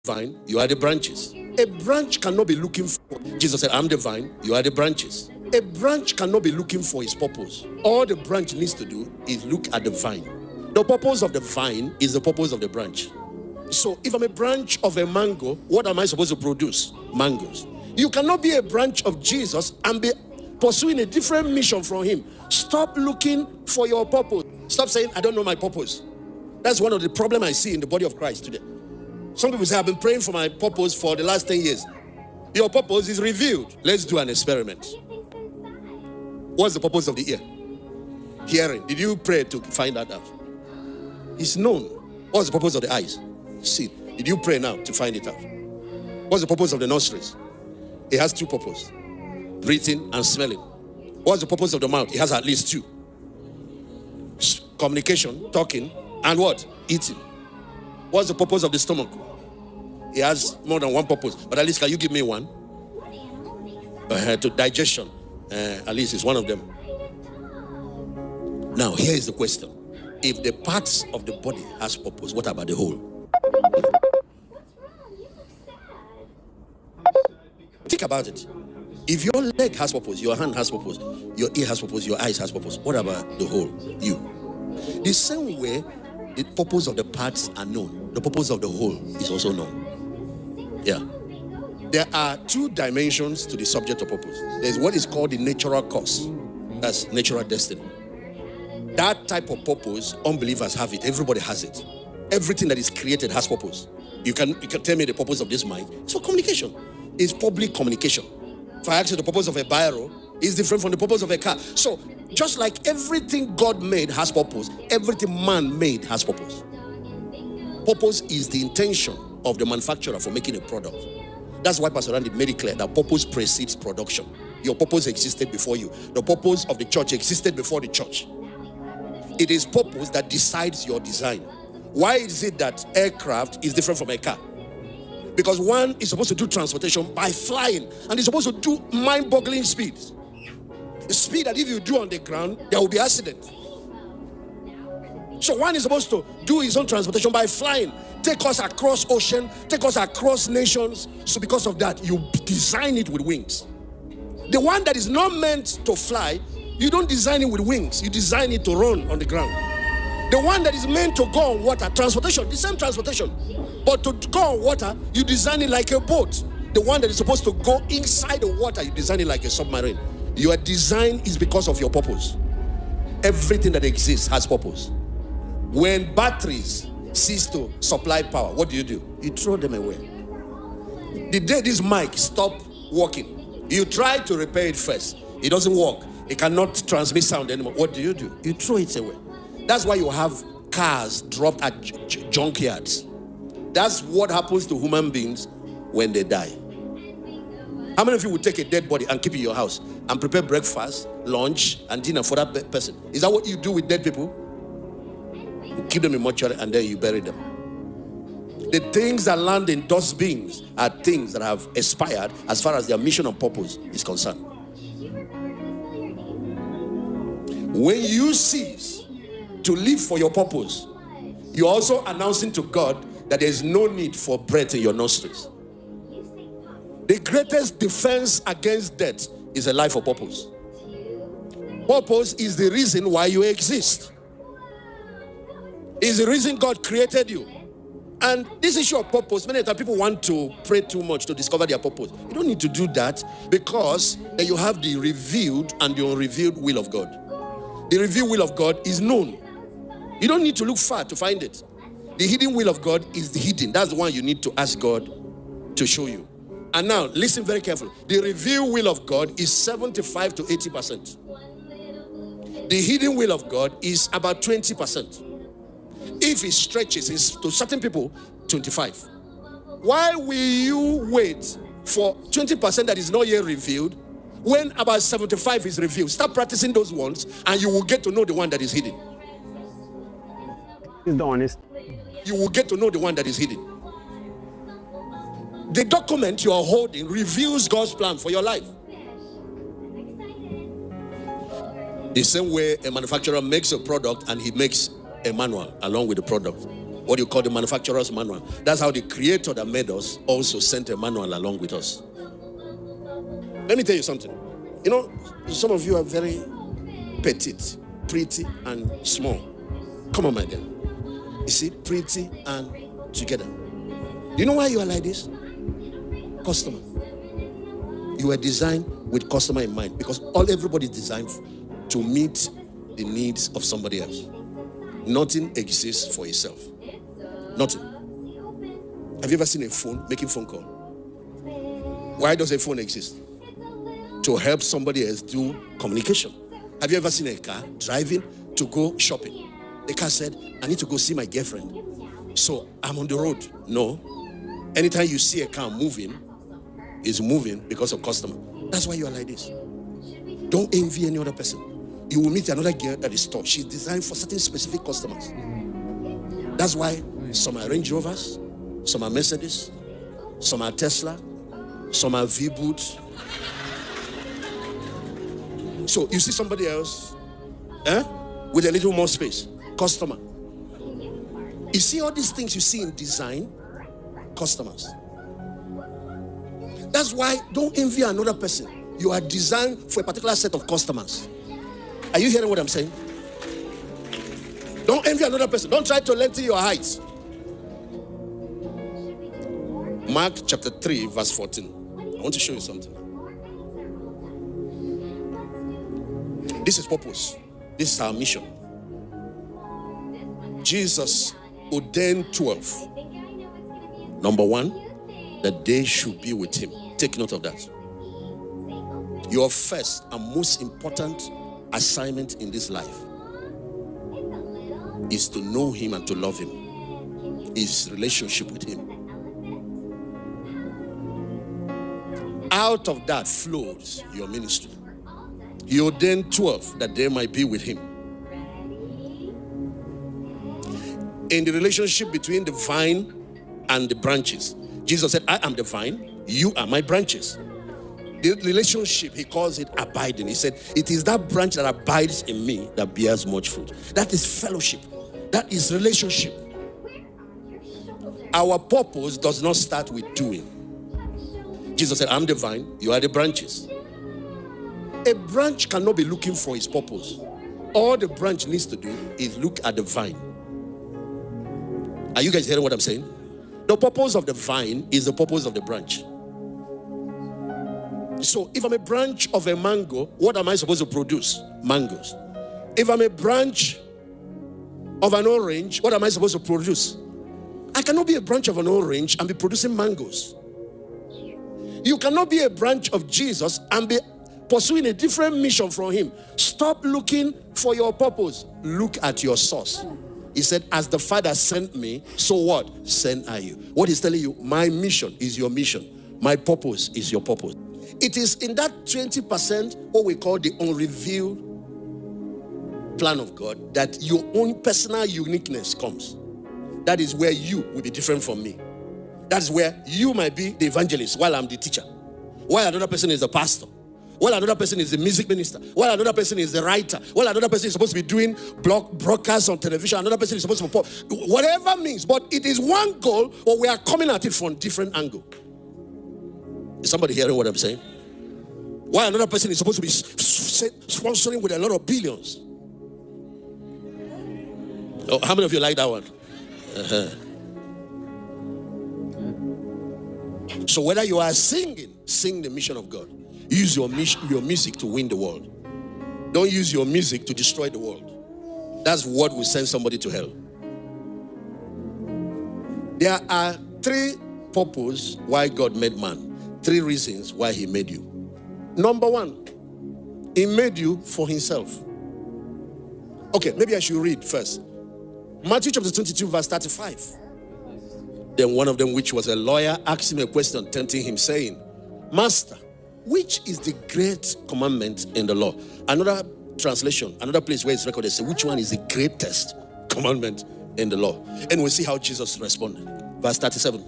vine, you are the branches. A branch cannot be looking for, Jesus said, I'm the vine, you are the branches. A branch cannot be looking for his purpose. All the branch needs to do is look at the vine. The purpose of the vine is the purpose of the branch. So if I'm a branch of a mango, what am I supposed to produce? Mangoes. You cannot be a branch of Jesus and be pursuing a different mission from him. Stop looking for your purpose. Stop saying, I don't know my purpose. That's one of the problems I see in the body of Christ today. Some people say, I've been praying for my purpose for the last 10 years. Your purpose is revealed. Let's do an experiment. What's the purpose of the ear? Hearing. Did you pray to find that out? It's known. What's the purpose of the eyes? See. Did you pray now to find it out? What's the purpose of the nostrils? It has two purposes. Breathing and smelling. What's the purpose of the mouth? It has at least two. Communication, talking, and what? Eating. What's the purpose of the stomach? It has more than one purpose. But at least can you give me one? To digestion. At least it's one of them. Now here is the question. If the parts of the body has purpose, what about the whole? Think about it. If your leg has purpose, your hand has purpose, your ear has purpose, your eyes has purpose, what about the whole? You. The same way the purpose of the parts are known, the purpose of the whole is also known. Yeah. There are two dimensions to the subject of purpose. There's what is called the natural cause. That's natural destiny. That type of purpose, unbelievers have it. Everybody has it. Everything that is created has purpose. You can tell me the purpose of this mic. It's for communication. It's public communication. If I ask you the purpose of a biro, it's different from the purpose of a car. So, just like everything God made has purpose, everything man made has purpose. Purpose is the intention of the manufacturer for making a product. That's why Pastor Randy made it clear that purpose precedes production. Your purpose existed before you. The purpose of the church existed before the church. It is purpose that decides your design. Why is it that aircraft is different from a car? Because one is supposed to do transportation by flying, and it's supposed to do mind-boggling speeds. The speed that if you do on the ground, there will be accident. So one is supposed to do his own transportation by flying, take us across ocean, take us across nations. So because of that, you design it with wings. The one that is not meant to fly, you don't design it with wings. You design it to run on the ground. The one that is meant to go on water, transportation, the same transportation. But to go on water, you design it like a boat. The one that is supposed to go inside the water, you design it like a submarine. Your design is because of your purpose. Everything that exists has purpose. When batteries cease to supply power, what do? You throw them away. The day this mic stopped working, you try to repair it first. It doesn't work. It cannot transmit sound anymore. What do? You throw it away. That's why you have cars dropped at junkyards. That's what happens to human beings when they die. How many of you would take a dead body and keep it in your house and prepare breakfast, lunch, and dinner for that person? Is that what you do with dead people? You keep them in mortuary and then you bury them. The things that land in dustbins are things that have expired as far as their mission and purpose is concerned. When you cease to live for your purpose, you're also announcing to God that there is no need for breath in your nostrils. The greatest defense against death is a life of purpose. Purpose is the reason why you exist. It's the reason God created you. And this issue of purpose, many times people want to pray too much to discover their purpose. You don't need to do that, because then you have the revealed and the unrevealed will of God. The revealed will of God is known. You don't need to look far to find it. The hidden will of God is the hidden. That's the one you need to ask God to show you. And now, listen very carefully. The revealed will of God is 75 to 80%. The hidden will of God is about 20%. If it stretches, it's to certain people, 25. Why will you wait for 20% that is not yet revealed when about 75 is revealed? Start practicing those ones and you will get to know the one that is hidden. He's the honest. You will get to know the one that is hidden. The document you are holding reveals God's plan for your life. The same way a manufacturer makes a product and he makes a manual along with the product. what you call the manufacturer's manual. That's how the creator that made us also sent a manual along with us. Let me tell you something. You know, some of you are very petite, pretty, and small. Come on, my dear. You see, pretty and together. You know why you are like this? Customer. You were designed with customer in mind, because everybody is designed to meet the needs of somebody else. Nothing exists for itself. Nothing. Have you ever seen a phone making phone call? Why does a phone exist? To help somebody else do communication. Have you ever seen a car driving to go shopping? The car said, I need to go see my girlfriend, so I'm on the road. No. Anytime you see a car moving, it's moving because of customer. That's why you are like this. Don't envy any other person. You will meet another girl at the store. She's designed for certain specific customers. That's why some are Range Rovers, some are Mercedes, some are Tesla, some are V-Boot. So you see somebody else with a little more space. Customer. You see all these things you see in design? Customers. That's why don't envy another person. You are designed for a particular set of customers. Are you hearing what I'm saying? Don't envy another person. Don't try to lengthen your height. Mark chapter 3 verse 14. I want to show you something. This is purpose. This is our mission. Jesus ordained 12. Number 1, that they should be with him. Take note of that. Your first and most important assignment in this life is to know him and to love him. His relationship with him. Out of that flows your ministry. He ordained 12 that they might be with him. In the relationship between the vine and the branches, Jesus said, I am the vine, you are my branches. The relationship, he calls it abiding. He said, it is that branch that abides in me that bears much fruit. That is fellowship. That is relationship. Our purpose does not start with doing. Jesus said, I'm the vine, you are the branches. A branch cannot be looking for its purpose. All the branch needs to do is look at the vine. Are you guys hearing what I'm saying? The purpose of the vine is the purpose of the branch. So if I'm a branch of a mango, what am I supposed to produce? Mangoes. If I'm a branch of an orange, what am I supposed to produce? I cannot be a branch of an orange and be producing mangoes. You cannot be a branch of Jesus and be pursuing a different mission from him. Stop looking for your purpose. Look at your source. He said, as the Father sent me, so what? Send I you. What he's telling you, my mission is your mission. My purpose is your purpose. It is in that 20%, what we call the unrevealed plan of God, that your own personal uniqueness comes. That is where you will be different from me. That's where you might be the evangelist while I'm the teacher. While another person is the pastor. While another person is the music minister. While another person is the writer. While another person is supposed to be doing broadcasts on television. Another person is supposed to whatever means. But it is one goal, but we are coming at it from a different angle. Is somebody hearing what I'm saying? While another person is supposed to be sponsoring with a lot of billions. Oh, how many of you like that one? So whether you are singing, sing the mission of God. Use your music to win the world. Don't use your music to destroy the world. That's what will send somebody to hell. There are 3 purposes why God made man. 3 reasons why he made you. Number 1, he made you for himself. Okay, maybe I should read first. Matthew chapter 22 verse 35. Then one of them, which was a lawyer, asked him a question, tempting him, saying, Master, which is the great commandment in the law? Another translation, another place where it's recorded, say, which one is the greatest commandment in the law? And we'll see how Jesus responded. Verse 37.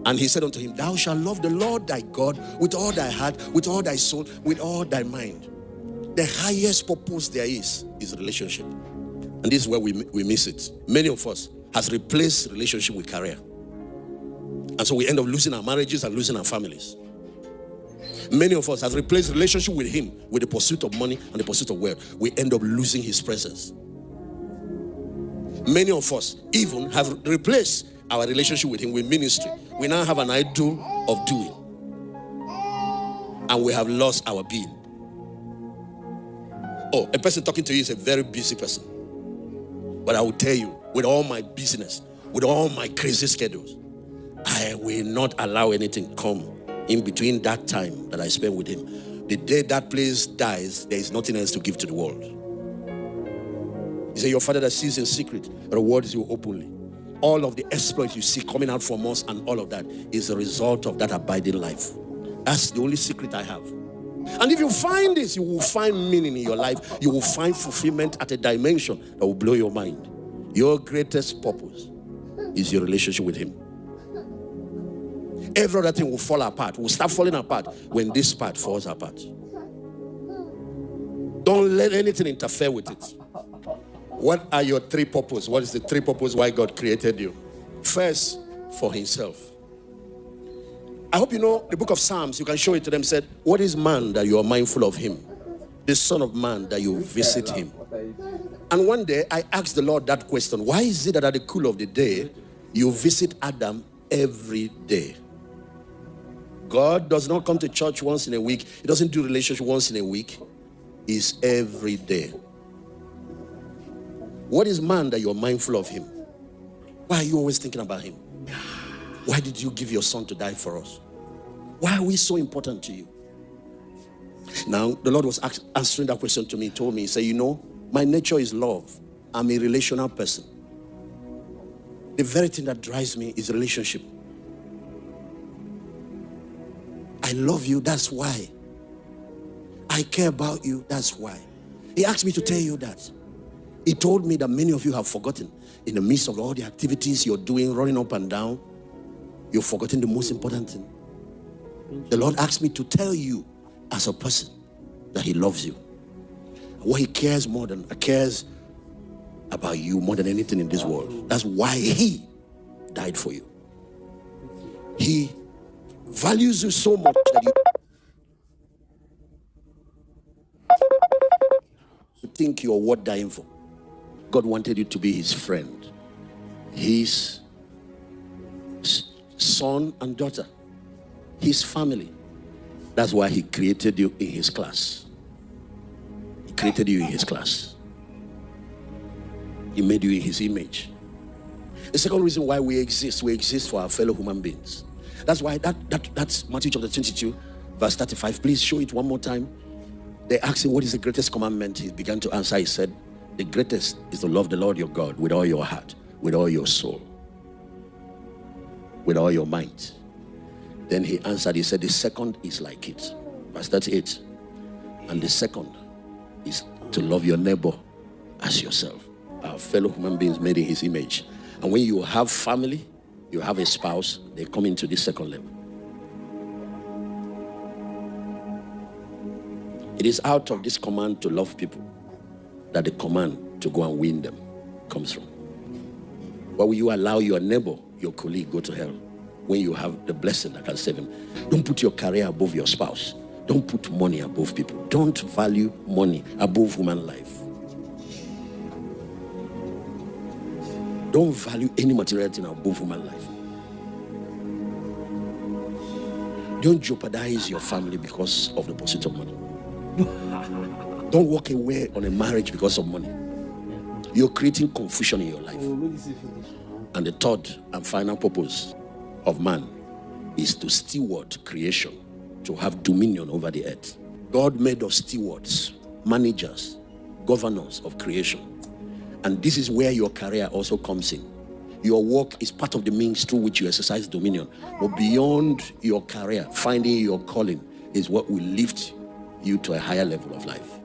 And he said unto him, thou shalt love the Lord thy God with all thy heart, with all thy soul, with all thy mind. The highest purpose there is relationship. And this is where we miss it. Many of us has replaced relationship with career. And so we end up losing our marriages and losing our families. Many of us have replaced relationship with him with the pursuit of money and the pursuit of wealth. We end up losing his presence. Many of us even have replaced our relationship with him with ministry. We now have an idol of doing. And we have lost our being. Oh, a person talking to you is a very busy person. But I will tell you, with all my business, with all my crazy schedules, I will not allow anything come in between that time that I spend with him. The day that place dies, there is nothing else to give to the world. He said, your Father that sees in secret rewards you openly. All of the exploits you see coming out from us and all of that is a result of that abiding life. That's the only secret I have. And if you find this, you will find meaning in your life. You will find fulfillment at a dimension that will blow your mind. Your greatest purpose is your relationship with him. Every other thing will fall apart, will start falling apart when this part falls apart. Don't let anything interfere with it. What are your three purposes? What is the three purposes why God created you? First, for himself. I hope you know the book of Psalms. You can show it to them. Said, what is man that you are mindful of him? The son of man that you visit him. And one day I asked the Lord that question. Why is it that at the cool of the day you visit Adam every day? God does not come to church once in a week. He doesn't do relationship once in a week. It's every day. What is man that you're mindful of him? Why are you always thinking about him? Why did you give your son to die for us? Why are we so important to you? Now, the Lord was answering that question to me. He told me, he said, you know, my nature is love. I'm a relational person. The very thing that drives me is relationship. I love you, that's why. I care about you, that's why. He asked me to tell you that. He told me that many of you have forgotten. In the midst of all the activities you're doing, running up and down, you've forgotten the most important thing. The Lord asked me to tell you as a person that he loves you. What he cares about you more than anything in this world. That's why he died for you. He values you so much that you think you're worth dying for. God wanted you to be his friend, his son and daughter, his family. That's why he created you in his class. He created you in his class. He made you in his image. The second reason why we exist for our fellow human beings. That's why that's Matthew chapter 22, verse 35. Please show it one more time. They asked him, what is the greatest commandment? He began to answer. He said, the greatest is to love the Lord your God with all your heart, with all your soul, with all your mind. Then he answered, he said, the second is like it. Verse 38. And the second is to love your neighbor as yourself. Our fellow human beings made in his image. And when you have family, you have a spouse, they come into this second level. It is out of this command to love people that the command to go and win them comes from. Why will you allow your neighbor, your colleague, go to hell when you have the blessing that can save him? Don't put your career above your spouse. Don't put money above people. Don't value money above human life. Don't value any material thing above human life. Don't jeopardize your family because of the pursuit of money. Don't walk away on a marriage because of money. You're creating confusion in your life. And the third and final purpose of man is to steward creation, to have dominion over the earth. God made us stewards, managers, governors of creation. And this is where your career also comes in. Your work is part of the means through which you exercise dominion. But beyond your career, finding your calling is what will lift you to a higher level of life.